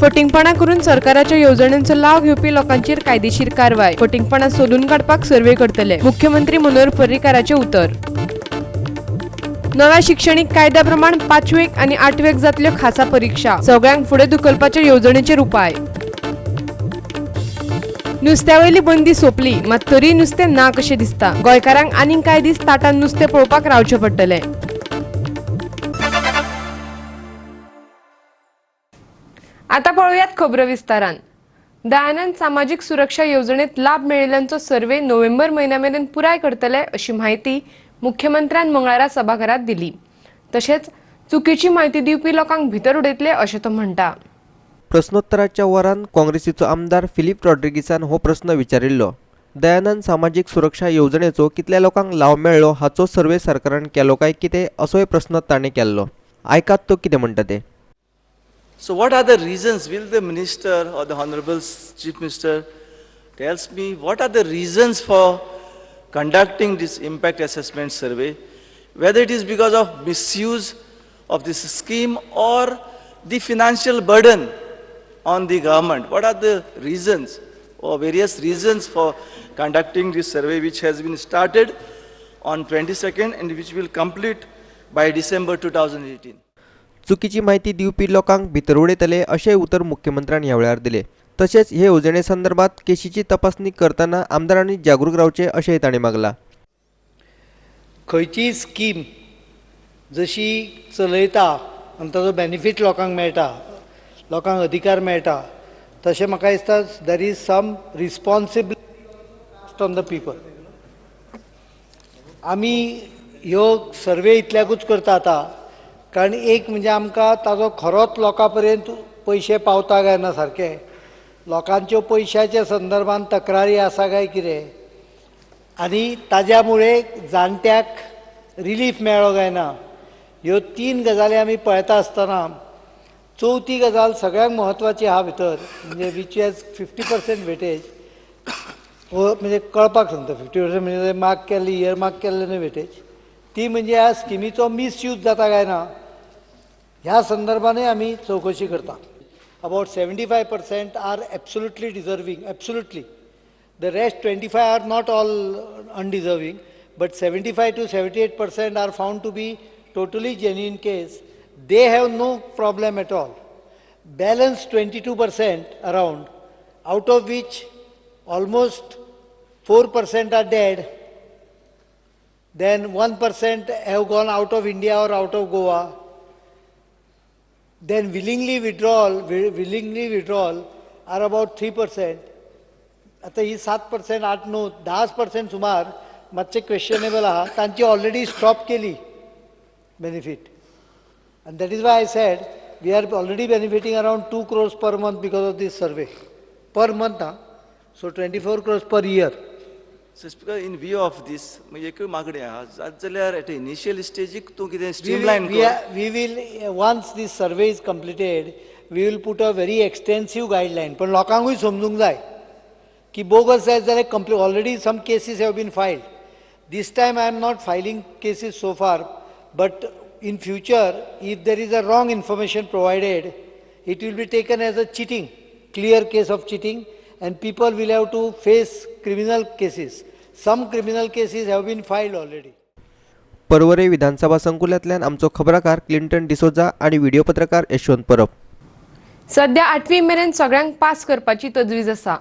फटिंगपणा करून सरकाराच्या योजनांचो लाव घेवपी लोकांचेर कायदेशीर कारवाय, फटिंगपणा सोदून काडपाक सर्वे करतले, मुख्यमंत्री मनोहर पर्रीकाराचे उतर। नव्या शिक्षणीक कायद्या प्रमाण 5वेक आनी 8वेक जातल्यो खासा परीक्षा, सगळ्यांक फुडें धुकलपाच्या येवजणेचेर उपाय। नुस्त्यावयली बंदी सोंपली, मात तरी नुस्तें ना कशें दिसता, गोंयकारांक आनीक कांय दीस ताटान नुस्तें पळोवपाक रावचें पडटलें। आता पळोवयात खबरो विस्तारान। दयानंद सामाजिक सुरक्षा येवजणेत लाभ मेळिल्ल्यांचो सर्वे नोव्हेंबर म्हयन्यामेरेन पुराय करतले अशी माहिती मुख्यमंत्र्यान मंगळारा सभाघरात दिली। तशेंच चुकीची माहिती दिवपी लोकांक भितर उडयतले अशें तो म्हणटा। प्रश्नोत्तराच्या वरान काँग्रेसीचो आमदार फिलिप रॉड्रिगीसान हो प्रश्न विचारिल्लो। दयानंद सामाजिक सुरक्षा येवजणेचो कितल्या लोकांक लाव मेळ्ळो हाचो सर्वे सरकारान केलो काय कितें असोय प्रश्न ताणें केल्लो। आयकात तो कितें म्हणटा ते। So what are the reasons? Will the minister or the Honorable Chief Minister tells me what are the reasons for conducting this impact assessment survey? Whether it is because of misuse of this scheme or the financial burden on the government. What are the reasons or various reasons for conducting this survey which has been started on 22nd and which will complete by December 2018. चुकीची माहिती दिवपी लोकांक भितर उडयतले अशें उतर मुख्यमंत्र्यान ह्या वेळार दिले। तशेंच हे येवजणे संदर्भात केशीची तपासणी करतना आमदारांनी जागरूक रावचे अशेंय तांणी मागला। खंयची स्कीम जशी चलयता आनी ताजो बेनिफीट लोकांक मेळटा, लोकांक अधिकार मेळटा, तशें म्हाका दिसता there is some responsibility on the people. आमी ह्यो सर्वे इतल्याकूच करता आतां कारण एक म्हणजे आमकां ताजो खरोच लोकां पर्यंत पयशे पावता काय ना सारके, लोकांच्यो पयशाच्या संदर्भान तक्रारी आसा काय कितें, आनी ताज्या मुळे जाणट्याक रिलीफ मेळ्ळो काय ना, ह्यो 3 गजाली आमी पळयता आसतना चवथी गजाल सगळ्यांत म्हत्वाची आहा भितर म्हणजे वीच हॅज 50% वेटेज, म्हणजे कळपाक सांगता 50% म्हणजे मार्क केल्ली इयर मार्क केल्ले न्हय वेटेज, ती म्हणजे ह्या स्किमीचो मिसयूज जाता काय ना ह्या संदर्भानय आमी चवकशी करता। About 75% are absolutely deserving, absolutely, the rest 25 are not all undeserving, but 75 to 78% are found to be totally genuine case, they have no problem at all. Balance 22% around, out of which almost 4% are dead, then 1% have gone out of India or out of Goa, then willingly withdrawal are about 3%. आता ही 7%, 8-9, 10% सुमार मातशे questionable आहा, तांची already stop केली benefit. And that is why I said we are already benefiting around 2 crores per month because of this survey. Per month, so 24 crores per year. So Speaker, in view of this, म्हणजे एक मागणी आहा, जाल्यार at initial stage तूं कितें streamline कर. We will, once this survey is completed, we will put a very extensive guideline. पण लोकांकूय समजूंक जाय की bogus जाय जाल्यार already some cases have been filed. This time I am not filing cases so far, but in future, if there is a wrong information provided, it will be taken as a cheating, clear case of cheating, and people will have to face criminal cases. Some criminal cases have been filed already. पर्वरे विधानसभा संकुलांतल्यान आमचो खबराकार Clinton D'Souza आणि video पत्रकार यशवंत परब। सध्या 8वी मेरेन सगळ्यांक pass करपाची तजवीज आसा।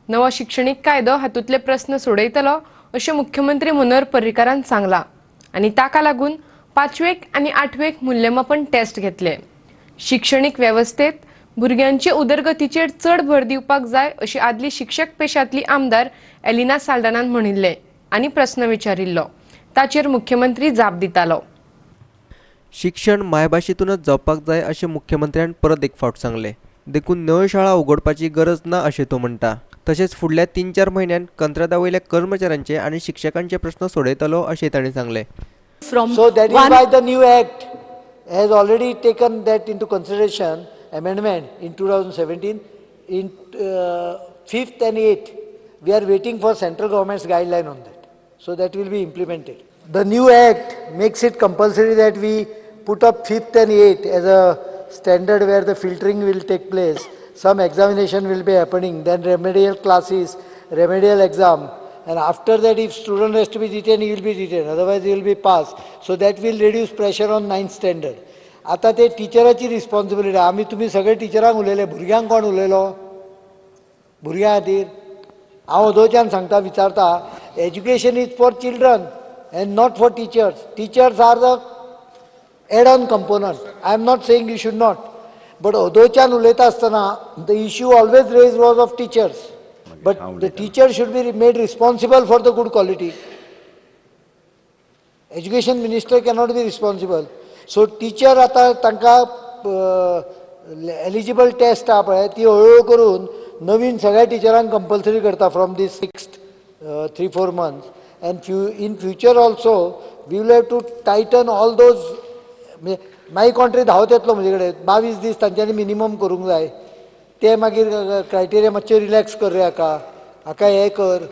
नवो शिक्षणीक कायदो हातूंतले प्रस्न सोडयतलो अशें मुख्यमंत्री मनोहर पर्रीकारान सांगला आनी ताका लागून 5वेक आनी 8वेक मूल्यमापन टेस्ट घेतले। शिक्षणीक वेवस्थेत भुरग्यांचे उदरगतीचेर चड भर दिवपाक जाय अशी आदली शिक्षक पेशांतली आमदार एलिना साल्दानान म्हणिल्ले आनी प्रस्न विचारिल्लो, ताचेर मुख्यमंत्री जाप दितालो। शिक्षण मायभाशेतूनच जावपाक जाय अशें मुख्यमंत्र्यान परत एक फावट सांगले। देखून नव्यो शाळा उगडपाची गरज ना अशें तो म्हणटा। तशेंच फुडल्या 3-4 म्हयन्यांत कंत्राटावयल्या कर्मचाऱ्यांचे आनी शिक्षकांचे प्रस्न सोडयतलो अशें तांणी सांगले। So that is why the new act has already taken that into consideration, amendment in 2017, in 5th and 8th. We are waiting for central government's guideline on that. So that will be implemented. The new act makes it compulsory that we put up 5th and 8th as a standard where the filtering will take place. some examination will be happening, then remedial classes, remedial exam, and after that if student has to be detained, he will be detained, otherwise he will be passed. So that will reduce pressure on 9th standard. आता ते टिचराची responsibility. आमी तुम्ही सगळे टिचरांक उलयले, भुरग्यांक कोण उलयलो? भुरग्यां खातीर हांव अदोच्यान सांगता, विचारता, education is for children and not for teachers. Teachers are the add-on component. I am not saying you should not. But अदोच्यान उलयता आसतना the issue always raised was of teachers. But the teacher should be made responsible for the good quality. Education minister cannot be responsible. So teacher आता तांकां eligible test आहा पळय ती हळूहळू करून नवीन सगळ्या टिचरांक कंपल्सरी करता from this next 3-4 months. And in future also we will have to tighten all those. मागीर कोण धांवत येतलो म्हजे कडेन 22 दीस तांच्यांनी मिनिमम करूंक जाय. ते मागीर क्रायटेरिया मातशे रिलॅक्स कर रे हाका हें कर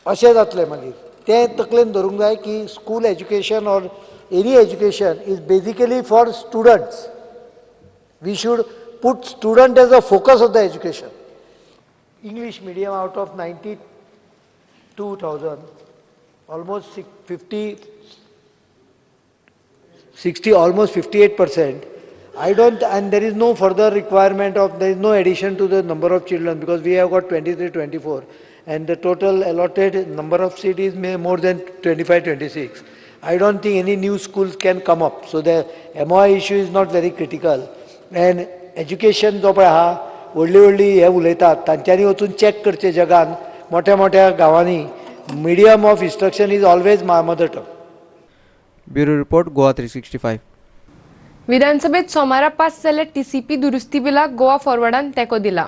अशें जातलें. मागीर तें तकलेन धरूंक जाय की school education or any education is basically for students. We should put student as a focus of the education. English medium out of 92,000, almost 58%. I don't, and there is no further requirement of, there is no addition to the number of children because we have got 23-24 and the total allotted number of seats is more than 25-26. I don't think any new schools can come up. So the MOI issue is not very critical. And education जो पळय आहा व्हडली व्हडली हे उलयतात तांच्यांनी वचून check करचें जगान मोठ्या मोठ्या गांवांनी medium of instruction is always mother tongue. Bureau report Goa 365. विधानसभेत सोमारा पास जाल्ल्या TCP दुरुस्ती बिलाक गोवा फॉरवर्डान तेंको दिला.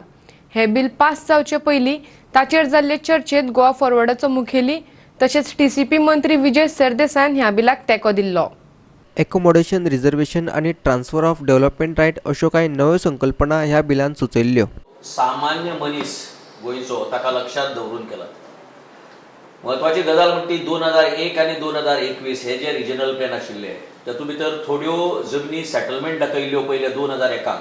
हे बिल पास जावचे पयलीं ताचेर जाल्ले चर्चेत गोवा फॉरवर्डाचो मुखेली तशेंच TCP मंत्री विजय सरदेसायान ह्या बिलाक तेंको दिल्लो. एकोमोडेशन, रिझर्वेशन आणि ट्रान्सफर ऑफ डेव्हलपमेंट राईट अशो काही नव्यो संकल्पना ह्या बिलान सुचयल्ल्यो. सामान्य मनीस गोंयचो ताका लक्षात दवरून केला. महत्वाची गजाल म्हणटी 2001 आणि 2021 हे जे रिजनल प्लॅन आशिल्ले तातूंत भितर थोड्यो जमनी सेटलमेंट दाखयल्ल्यो पयल्या 2001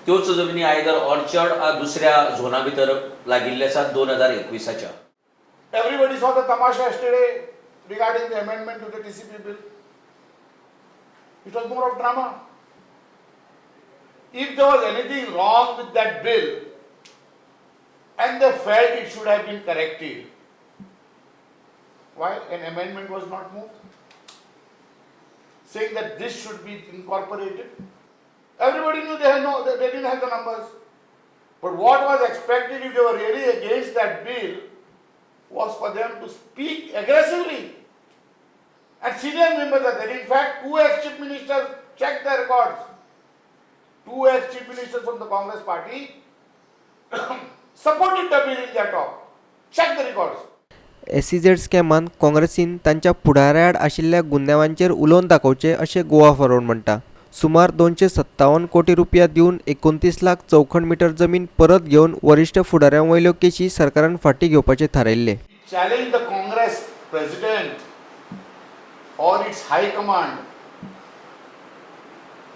त्योच जमनी आयदर ऑर्चर्ड आ दुसऱ्या झोना भितर लागिल्ले आसात 2021च्या. Everybody saw the tamasha yesterday regarding the amendment to the TCP bill. It was more of drama. If there was anything wrong with that bill and they felt it should have been corrected, why an amendment was not moved? Saying that this should be incorporated. Everybody knew they didn't have the numbers. But what was expected if they were really against that bill was for them to speak aggressively. And senior members are there. In fact, 2 ex-chief ministers checked the records. 2 ex-chief ministers from the Congress party supported the bill in their talk. Check the records. SEZ स्कॅमान काँग्रेसीन तांच्या फुडाऱ्याआड आशिल्ल्या गुन्यांवांचेर उलोवन दाखोवचे अशें Goa forward म्हणटा. सुमार 257 कोटी रुपया दिवन 29 लाख चौखण मीटर जमीन परत घेवन वरिष्ठ फुडाऱ्यां वयल्यो केशी सरकारान फाटीं घेवपाचें थारायल्लें. Challenge the Congress president or its high command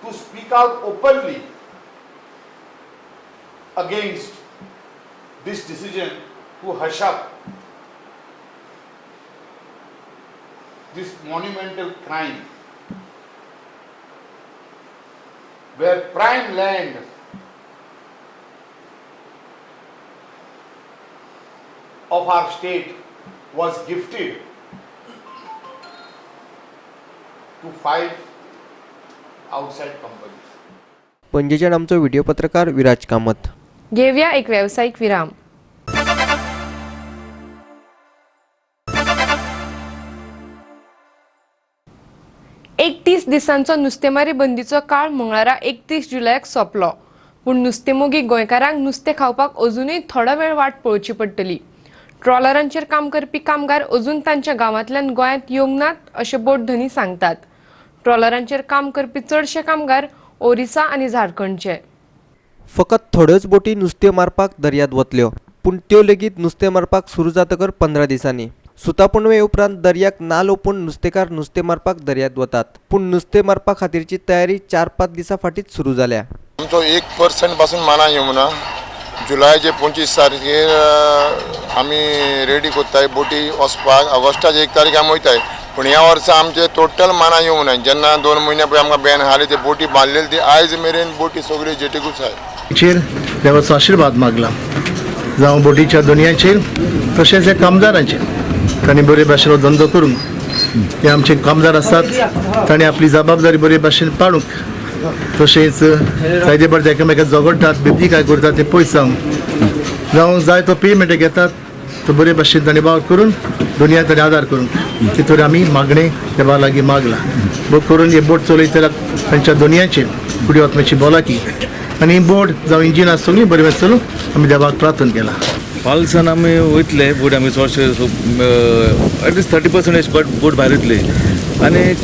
to speak out openly against this decision to hush up this monumental crime where prime land of our state was gifted to 5 outside companies. पणजेच्यान आमचो video पत्रकार विराज कामत. घेवया एक व्यावसायिक विराम. एकतीस दिसांचो नुस्तेमारी बंदीचो काळ मंगळारा 31 जुलयाक सोंपलो. पूण नुस्तेमोगी गोंयकारांक नुस्तें खावपाक अजूनय थोडा वेळ वाट पळोवची पडटली. ट्रॉलरांचेर काम करपी कामगार अजून तांच्या गांवांतल्यान गोंयांत येवंक नात अशें बोट धनी सांगतात. ट्रॉलरांचेर काम करपी चडशे कामगार ओरिसा आनी झारखंडचे. फकत थोड्योच बोटी नुस्तें मारपाक दर्यांत वतल्यो, पूण त्यो लेगीत नुस्तें मारपाक सुरू जातकर 15 दिसांनी. सुता पुनवे उपरांत दर्याक ना लोपून नुस्तेकार नुस्तें मारपाक दर्यांत वतात, पूण नुस्तें मारपा खातीरची तयारी 4-5 दिसां फाटींच सुरू जाल्या. आमचो 1% पासून माना येवना. जुलायचे 25 तारखेर आमी रेडी कोत्ताय बोटी वचपाक. ऑगस्टाचे 1 तारीख आमी वयताय, पूण ह्या वर्सा आमचे टोटल माना येवंक ना. जेन्ना 2 म्हयन्या पयलीं आमकां बॅन आसले ते बोटी बांदलेली ती आयज मेरेन बोटी सगळ्यो जेटीकूच आसाय. देवाचो आशिर्वाद मागला जावं बोटीच्या दोनयांचेर तशेंच ह्या कामदारांचेर. तांणी बरे भाशेन धंदो करून हे आमचे कामदार आसात तांणी आपली जबाबदारी बरे भाशेन पाळूंक, तशेंच कायदे बरें एकामेकाक झगडटात बेबदी काय करतात ते पयस जावं जाय तो पेमेंट घेतात तो बरे भाशेन तांणी वावर करून दुनिया तांणी आदार करूंक. तितून आमी मागणें देवा लागीं मागला बो करून हे बोट चलयतना तांच्या दोनयांचेर फुडें वचपाची भलायकी आनी बोट जावं इंजिनां सगळीं बरी भाशेन चलूंक आमी देवाक प्रार्थना केला. पावसान आमी वयतले बोट आमी चडशे एटलिस्ट 30% बोट भायर वयतली. आनीक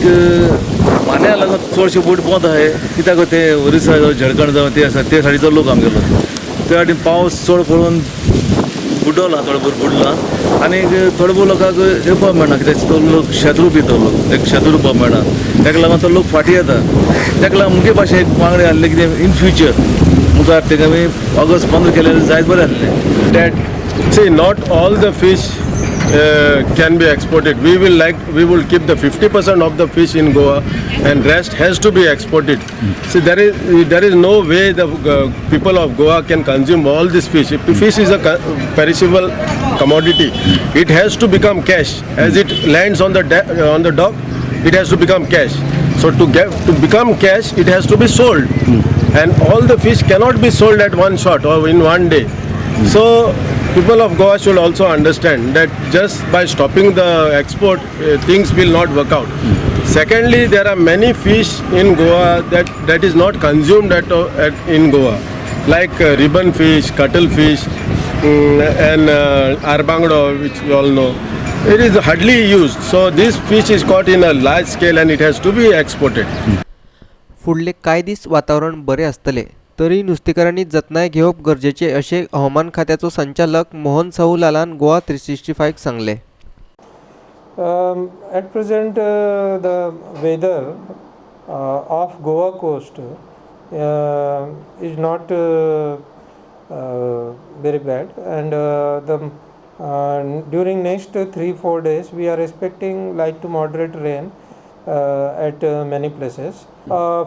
मान्या लागून चडशे बोट बंद आहाय कित्याक ते ओरिसा जावं झळकण जावं ते आसा ते सायडीचो लोक आमगेलो. त्या वाटेन पावस चड पडून बुडवला थोडो भर बुडला आनीक थोडे भोव लोकांक येवपाक मेळना कित्याक तो लोक शेत रोवपी तो लोक एक शेत रोवपाक मेळना. ताका लागून तो लोक फाटीं येता. ताका लागून मुगे भाशेन एक मागणी आहली कितें इन फ्युचर मुखार तेका आमी ऑगस्ट 15 केल्यार जायत बरें आहलें. See, not all the fish can be exported. We will keep the 50% of the fish in Goa, and rest has to be exported. See, there is no way the people of Goa can consume all this fish. If fish is a perishable commodity, it has to become cash. As it lands on the dock, it has to become cash. So to become cash, it has to be sold, and all the fish cannot be sold at one shot or in one day. So people of Goa should also understand that just by stopping the export, things will not work out. Secondly, there are many fish in Goa that is not consumed in Goa, like ribbon fish, cuttlefish, and arbangdo, which you all know. It is hardly used. So this fish is caught in a large scale and it has to be exported. फुडले कांय दीस वातावरण बरें आसतलें, तरी नुस्तेकारांनी जतनाय घेवप गरजेचे अशें हवामान खात्याचो संचालक मोहन साहूलालान गोवा 365 सांगले. At present, the weather of Goa coast is not very bad, and during next 3-4 days we are expecting light to moderate rain at many places.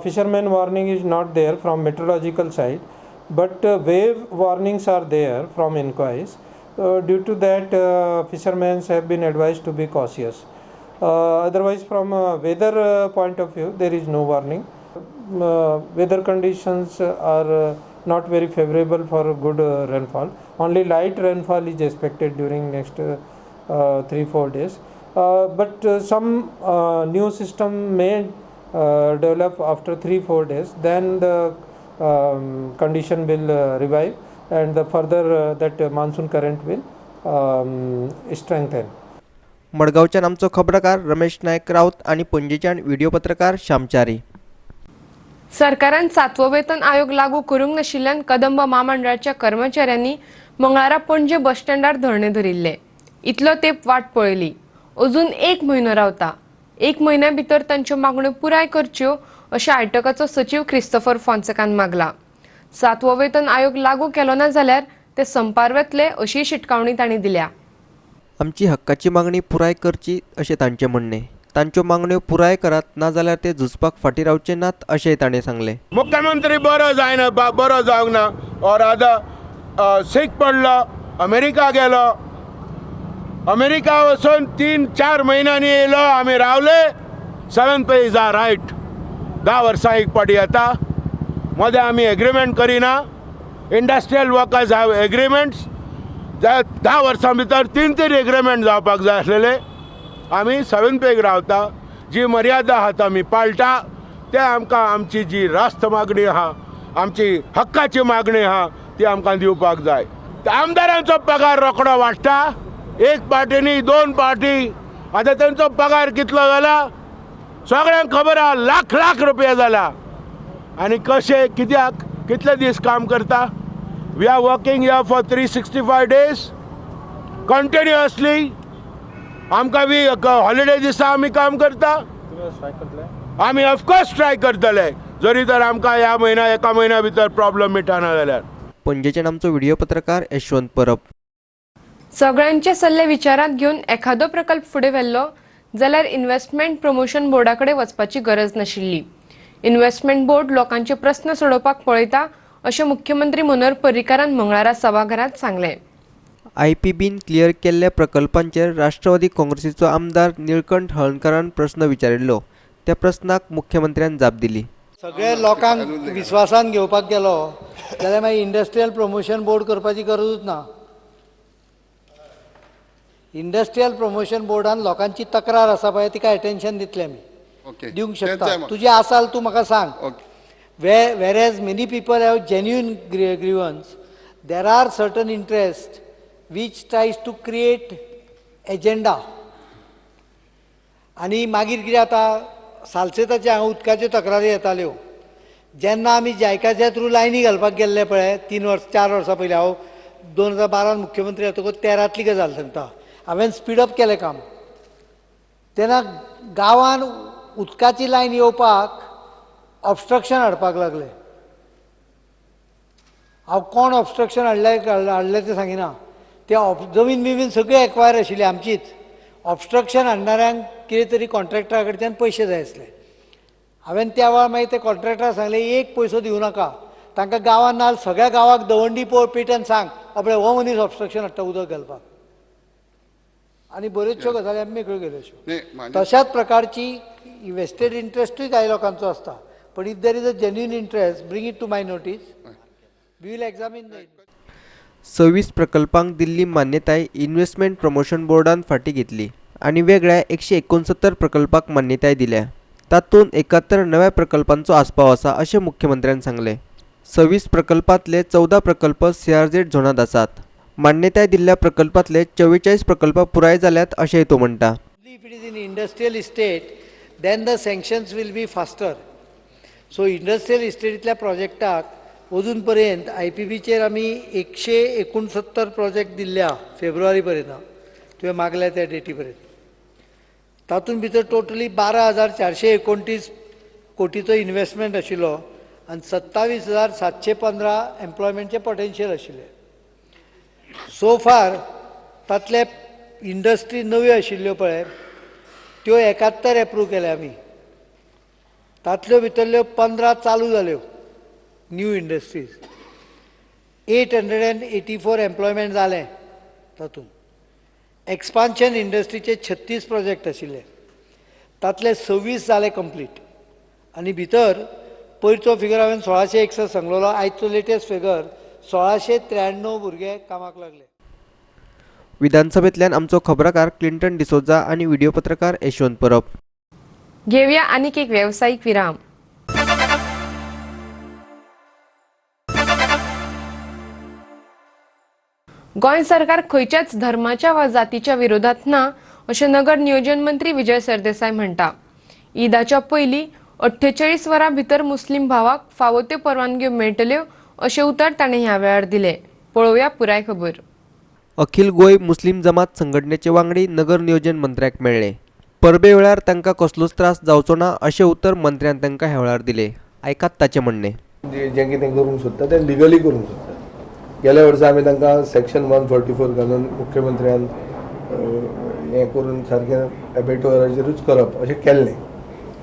Fisherman warning is not there from meteorological side, but wave warnings are there from inquiries. Due to that, fishermen have been advised to be cautious. Otherwise, from a weather point of view, there is no warning. Weather conditions are not very favorable for good rainfall. Only light rainfall is expected during next 3-4 days. But some new system may develop after 3-4 days. Then the condition will revive, and the further that monsoon current will strengthen. मडगांवच्यान आमचो खबराकार रमेश नायक राऊत आणि पणजेच्यान video पत्रकार श्यामचारी. सरकारान 7वो वेतन आयोग लागू करूंक नाशिल्ल्यान कदंब महामंडळाच्या कर्मचाऱ्यांनी मंगळारा पणजे बस स्टँडार धरणे धरिल्ले. इतलो तेंप वाट पळयली. अजून 1 म्हयनो रावता. 1 म्हयन्या भितर तांच्यो मागण्यो पुराय करच्यो अशें आयटकाचो सचिव क्रिस्तोफर फॉन्सेकान मागला. 7वो वेतन आयोग लागू केलो ना जाल्यार ते संपार वतले अशी शिटकावणी तांणी दिल्या. आमची हक्काची मागणी पुराय करची अशें तांचें म्हणणें. तांच्यो मागण्यो पुराय करात ना जाल्यार ते झुजपाक फाटीं रावचे नात अशेंय ताणें सांगलें. मुख्यमंत्री बरो जायना, बरो जावंक ना, और आतां सीख पडलो, अमेरिका गेलो. अमेरिका वचून 3-4 म्हयन्यांनी येयलो. आमी रावले. 7 पे इज आवर रायट. 10 वर्सां एक पाटी येता. मदें आमी एग्रीमेंट करिना. Industrial workers have agreements. 10 वर्सां भितर 3 एग्रीमेंट जावपाक जाय आसलेले. आमी 7 पेक रावता. जी मर्यादा आहा ती आमी पाळटा. ते आमकां आमची जी रास्त मागणी आहा, आमची हक्काची मागणी आहा, ती आमकां दिवपाक जाय. आमदारांचो पगार रोखडो वाडटा. 1 पार्टी न्ही, 2 पार्टी. आतां तांचो पगार कितलो जाला सगळ्यांक खबर आहा. लाख रुपया जाला. आनी कशें, कित्याक, कितले दीस काम करता? We are working here for 365 days continuously. आमकां बी हॉलिडे दिसा आमी काम करता आमी ऑफकोर्स स्ट्रायक करतले जरी तर आमकां ह्या एका म्हयन्या भितर प्रॉब्लेम मिटना जाल्यार. पणजेच्यान आमचो व्हिडिओ पत्रकार यशवंत परब. सगळ्यांचे सल्ले विचारात घेऊन एखादो प्रकल्प फुडें व्हेल्लो जाल्यार इन्व्हेस्टमेंट प्रमोशन बोर्डाकडे वचपाची गरज नाशिल्ली. इन्व्हेस्टमेंट बोर्ड लोकांचे प्रस्न सोडोवपाक पळयता अशें मुख्यमंत्री मनोहर पर्रीकारान मंगळारा सभाघरांत सांगलें. IPBन क्लियर केल्ल्या प्रकल्पांचेर राष्ट्रवादी काँग्रेसीचो आमदार निळकंठ हळणकरान प्रस्न विचारिल्लो. त्या प्रस्नाक मुख्यमंत्र्यान जाप दिली. सगळे लोकांक विश्वासान घेवपाक गेलो जाल्यार मागीर इंडस्ट्रियल प्रमोशन बोर्ड करपाची गरजूच ना. इंडस्ट्रियल प्रमोशन बोर्डान लोकांची तक्रार आसा पळय तिका एटेन्शन दितले आमी दिवंक शकता. तुजी आसाल तूं म्हाका सांग. whereas many people have genuine grievance, there are certain interests which tries to create agenda. आनी मागीर कितें जाता सालसेताचे हांगा उदकाच्यो तक्रारी येताल्यो जेन्ना आमी जायकाच्या थ्रू लायनी घालपाक गेल्ले पळय 4 वर्सां पयलीं हांव 2012 मुख्यमंत्री जातकच 13तली गजाल सांगता. हांवें स्पीडअप केलें काम तेन्ना गांवान उदकाची लायन येवपाक ऑब्स्ट्रक्शन हाडपाक लागले. हांव कोण ऑब्स्ट्रक्शन हाडले ते सांगिना. ते जमीन बिमीन सगळी एक्वायर आशिल्ली आमचीच. ऑब्स्ट्रक्शन हाडणाऱ्यांक कितें तरी कॉन्ट्रॅक्टरा कडच्यान पयशे जाय आसले. हांवें त्या वेळार मागीर ते कॉन्ट्रॅक्टराक सांगलें एक पयसो दिवं नाका. तांकां गांवान नाल सगळ्या गांवाक दवंडी पेटन सांग आपणे हो मनीस ऑब्स्ट्रक्शन हाडटा उदक घालपाक. आनी बऱ्योचश्यो गजाली आमी मेकळ्यो गेल्यो. तशाच प्रकारची वेस्टेड इंट्रस्टूय कांय लोकांचो आसता. पण if there is a genuine interest bring it to my notice we will examine the. 26 प्रकल्पांक दिल्ली मान्यताय इन्व्हेस्टमेंट प्रमोशन बोर्डान फाटी घेतली आणि वेगळ्या 169 प्रकल्पाक मान्यताय दिल्या. तातूंत 71 नव्या प्रकल्पांचो आस्पाव आसा अशें मुख्यमंत्र्यान सांगलें. 26 प्रकल्पांतले 14 प्रकल्प CRZ झोनांत आसात. मान्यताय दिल्ल्या प्रकल्पांतले 44 प्रकल्प पुराय जाल्यात अशेंय तो म्हणटा. If it is in industrial estate, then the sanctions will be faster. So industrial estate प्रोजेक्टाक अजून पर्यंत IPBचेर आमी 169 प्रोजेक्ट दिल्ल्या फेब्रुवारी पर्यंत तुवें मागल्या त्या डेटी पर्यंत. तातूंत भितर टोटली 12,429 कोटीचो इन्व्हेस्टमेंट आशिल्लो आनी 27,715 एम्प्लॉयमेंटचे पोटेन्शियल आशिल्ले. सो फार तातले इंडस्ट्री नव्यो आशिल्ल्यो पळय त्यो 71 एप्रूव केल्या आमी. तातल्यो भितरल्यो 15 चालू जाल्यो न्यू इंडस्ट्रीज. 884 एम्प्लॉयमेंट जालें तातूंत. एक्सपान्शन इंडस्ट्रीचे 36 प्रोजेक्ट आशिल्ले तातले 26 जाले कंप्लीट. आनी भितर पयरचो फिगर हांवें 1661 सांगलोलो. आयचो लेटेस्ट फिगर 1693 भुरगे कामाक लागले. विधानसभेंतल्यान आमचो खबराकार क्लिंटन डिसोजा आणि व्हिडिओ पत्रकार यशवंत परब. घेऊया आनीक एक व्यावसायिक विराम. गोंय सरकार खंयच्याच धर्माच्या वा जातीच्या विरोधात ना अशें नगर नियोजन मंत्री विजय सरदेसाय म्हणटा. ईदाच्या पयलीं 48 वरां भितर मुस्लीम भावाक फावो त्यो परवानग्यो मेळटल्यो अशें उतर ताणें ह्या वेळार दिलें. पळोवया पुराय खबर. अखिल गोंय मुस्लीम जमात संघटनेचे वांगडी नगर नियोजन मंत्र्याक मेळ्ळे. परबे वेळार तांकां कसलोच त्रास जावचो ना अशें उतर मंत्र्यान तांकां ह्या वेळार दिलें. आयकात ताचें म्हणणें. जें कितें करूंक सोदता तें लिगली करूंक सोदता. गेल्या वर्सा आमी तांकां सेक्शन 144 घालून मुख्यमंत्र्यान हें करून सारकें एबेटोराचेरूच करप अशें केल्लें.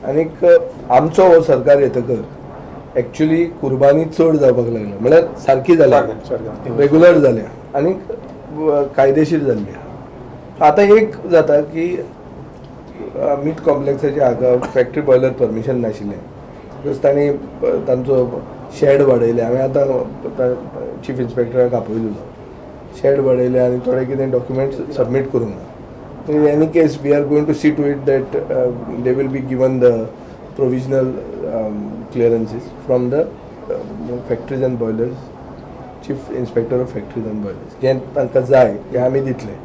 आनीक आमचो हो सरकार येतकर एक्चुली कुर्बानी चड जावपाक लागल्या म्हळ्यार सारकी जाल्या रेगुलर जाल्या आनीक कायदेशीर जाल्ली. आतां एक जाता की मीट कॉम्प्लेक्साच्या हाका फॅक्टरी बॉयलर परमिशन नाशिल्लें बिकॉज तांणी तांचो शेड वाडयले. हांवें आतां चीफ इन्स्पेक्टराक आपयलो शेड वाडयले आनी थोडे कितें डॉक्युमेंट्स सबमीट करूंक ना. In any case, we are going to see to it that they will be given the provisional clearances from the factories and boilers, chief inspector of factories and boilers. जे तांकां जाय ते आमी दितले.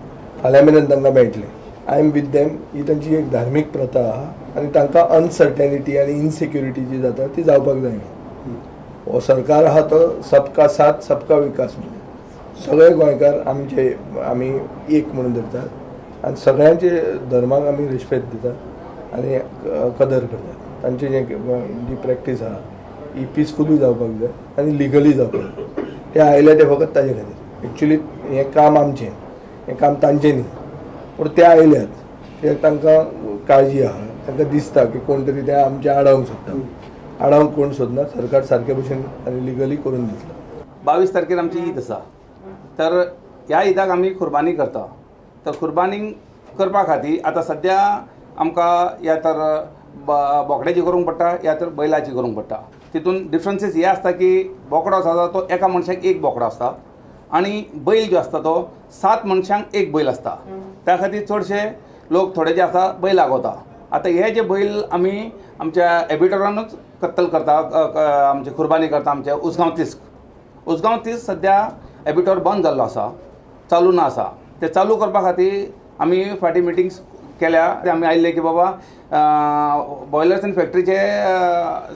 फाल्यां मेरेन तांकां मेळटले. I am with them. ही तांची एक धार्मीक प्रथा आहा आनी तांकां अनसर्टेनिटी आनी इनसिक्युरिटी जी जाता ती जावपाक जायना. हो सरकार आहा तो सबका साथ सबका विकास म्हणून सगळे गोंयकार आमी एक म्हणून धरतात. आनी सगळ्यांचे धर्माक आमी रिस्पेक्ट दितात आनी कदर करतात. तांची जी प्रॅक्टीस आहा ही पिसफुली जावपाक जाय आनी लिगली जावपाक जाय. ते आयले ते फकत ताजे खातीर. एक्चुली हें काम आमचें, हें काम तांचें न्ही, पूण ते आयल्यात ते तांकां काळजी आहा. तांकां दिसता की कोण तरी ते आमचे आडावंक सोदता. आडावंक कोण सोदना, सरकार सारके भशेन आनी लिगली करून दितलो. 22 तारखेर आमची ईद आसा, तर ह्या ईदाक आमी कुर्बानी करता. तर कुर्बानी करपा खातीर आतां सद्या आमकां या तर बोकड्याची करूंक पडटा या तर बैलाची करूंक पडटा. तितून डिफरन्सीस हे आसता की बोकडो आसा तो एका मनशाक एक बोकडो आसता आनी बैल जो आसता तो 7 मनशांक एक बैल आसता. त्या खातीर चडशे लोक थोडे जे आसा बैलाक वता. आतां हे जे बैल आमी आमच्या एबिटरानूच कत्तल करता, आमची कुर्बानी करता. आमच्या उसगांव तीस सद्या एबिटोर बंद जाल्लो आसा, चालू ना आसा. ते चालू करपा खातीर आमी फाटीं मिटिंग्स केल्या. ते आमी आयिल्ले की बाबा बॉयलर्स एंड फॅक्टरीचे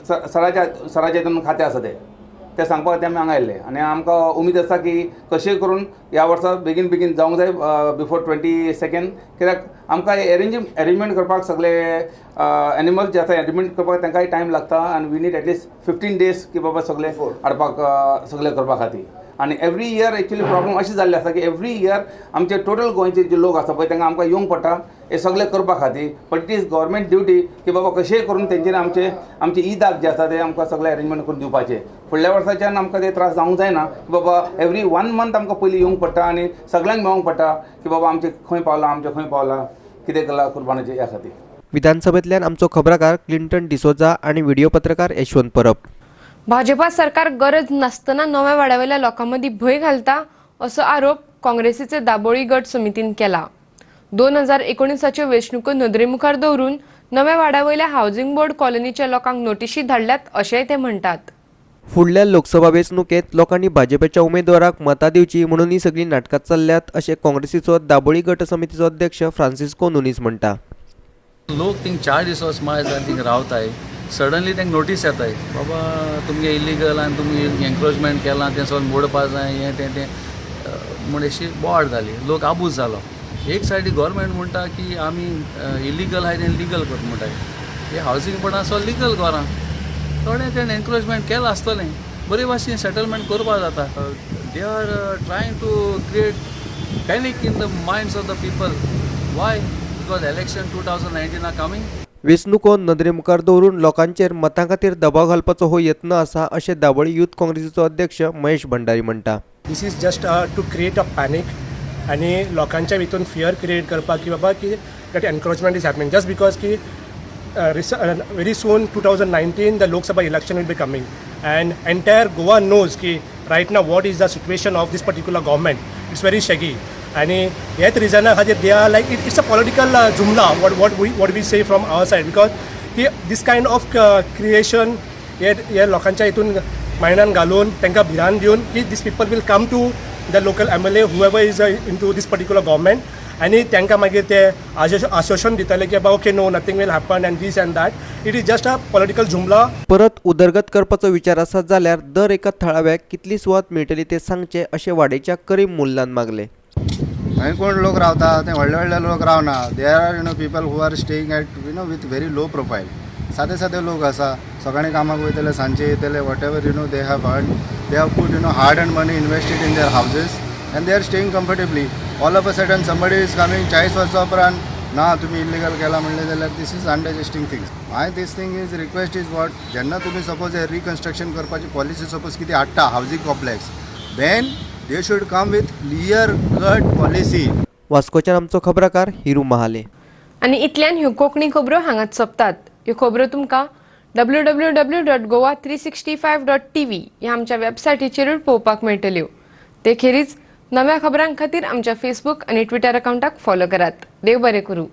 सराचे हितून खातें आसा ते सांगपा खातीर आमी हांगा आयिल्ले. आनी आमकां उमीद आसा की कशें करून ह्या वर्सा बेगीन जावंक जाय बिफोर 22nd. कित्याक आमकां अरेंजमेंट करपाक सगळे एनिमल्स जे आसा अरेंजमेंट करपाक तांकांय टायम लागता आनी वी नीड एटलीस्ट 15 days की बाबा सगळे हाडपाक सगळे करपा खातीर. आनी एवरी इयर एक्चुअली प्रॉब्लम अशी जाल्ली आसा की एवरी इयर आमचे टोटल गोंयचे जे लोक आसा पळय तांकां आमकां येवंक पडटा हे सगळे करपा खातीर. But it is government duty की बाबा कशेंय करून तेंच्यांनी आमचे ईदाक जे आसा ते आमकां सगळे अरेंजमेंट करून दिवपाचे. फुडल्या वर्साच्यान आमकां ते त्रास जावंक जायना की बाबा एवरी 1 month आमकां पयलीं येवंक पडटा आनी सगळ्यांक मेळोंक पडटा की बाबा आमचे खंय पावला कितें केलां कुर्बानीचे ह्या खातीर. विधानसभेंतल्यान आमचो खबराकार क्लिंटन डिसोजा आणि व्हिडिओ पत्रकार यशवंत परब. भाजपा सरकार गरज नासतना नव्या वाड्यावयल्या लोकांमदी भय घालता असो आरोप काँग्रेसीचे दाबोळी गट समितीन केला. 2019च्यो वेंचणुको नदरे मुखार दवरून नव्या वाड्यावयल्या हावजिंग बोर्ड कॉलनीच्या लोकांक नोटीशी धाडल्यात अशेंय ते म्हणटात. फुडल्या लोकसभा वेंचणुकेंत लोकांनी भाजपेच्या उमेदवाराक मतां दिवची म्हणून ही सगळी नाटकां चल्ल्यात अशें काँग्रेसीचो दाबोळी गट समितीचो अध्यक्ष फ्रांसिस्को नुनीस म्हणटा. लोक थिंग 4 दीस वच थिंग रावताय. सडनली तांकां नोटीस येताय बाबा तुमगे इलिगल आनी तुमी एन्क्रोचमेंट केलां तें सगळें मोडपा जाय हें तें म्हण अशी बोवाड जाली. लोक आबूज जालो. एक सायडी गव्हर्मेंट म्हणटा की आमी इलिगल आहाय तें लिगल कर म्हणटाय. हे हावजींग बोर्डान सो लिगल करा. थोडें तेणें एन्क्रोचमेंट केलां आसतलें, बरे भाशेन सेटलमेंट करपा जाता. They are trying to create panic in the minds of the people. Why? Because election 2019 are coming. वेंचणुको नदरे मुखार दवरून लोकांचेर मतां खातीर दबाव घालपाचो हो यत्न आसा अशें दाबोळी युथ काँग्रेसीचो अध्यक्ष महेश भंडारी म्हणटा. This is just to create a panic आनी लोकांच्या भितून फियर क्रिएट करपाक की बाबा की that encroachment is happening just because की very soon 2019 the Lok Sabha election will be coming and entire Goa knows ki right now what is the situation of this particular government. It's very shaky and yet reason they are like it's a political jumla what we say from our side because this kind of creation हे लोकांच्या हितून मायंडान घालून तांकां भिरांत दिवन की these people will come to the local MLA whoever is into this particular government आनी तांकां मागीर ते आश्वासन दिताले की बाबा okay no nothing will happen and this and that. It is just a political जुमला. परत उदरगत करपाचो विचार आसत जाल्यार दर एका थळाव्याक कितली सुवात मेळटली ते सांगचे अशें वाडेच्या करीम मुल्लान मागले. थंय कोण लोक रावता ते व्हडले लोक रावना. There are people who are staying at with very low profile. सादे लोक आसा सकाळीं कामाक वयतले सांजचे येतले whatever they have put hard and money invested in their houses and they are staying comfortably. All of a sudden somebody is coming 40 वर्सां उपरांत ना तुमी इल्लीगल केला म्हणलें जाल्यार this is undigesting things. this thing is request is what जेन्ना तुमी suppose हे रिकन्स्ट्रक्शन करपाची पॉलिसी सपोज कितें हाडटा housing complex then they should come with clear cut policy. वास्कोच्यान आमचो खबराकार हिरू महाले. आनी इतल्यान ह्यो कोंकणी खबरो हांगाच सोंपतात. ह्यो खबरो तुमकां www.goa365.tv ह्या आमच्या वेबसायटीचेरूय पळोवपाक मेळटल्यो. ते खेरीज नव्या खबरां खातीर आमच्या फेसबूक आनी ट्विटर अकाउंटाक फॉलो करात. देव बरें करूं.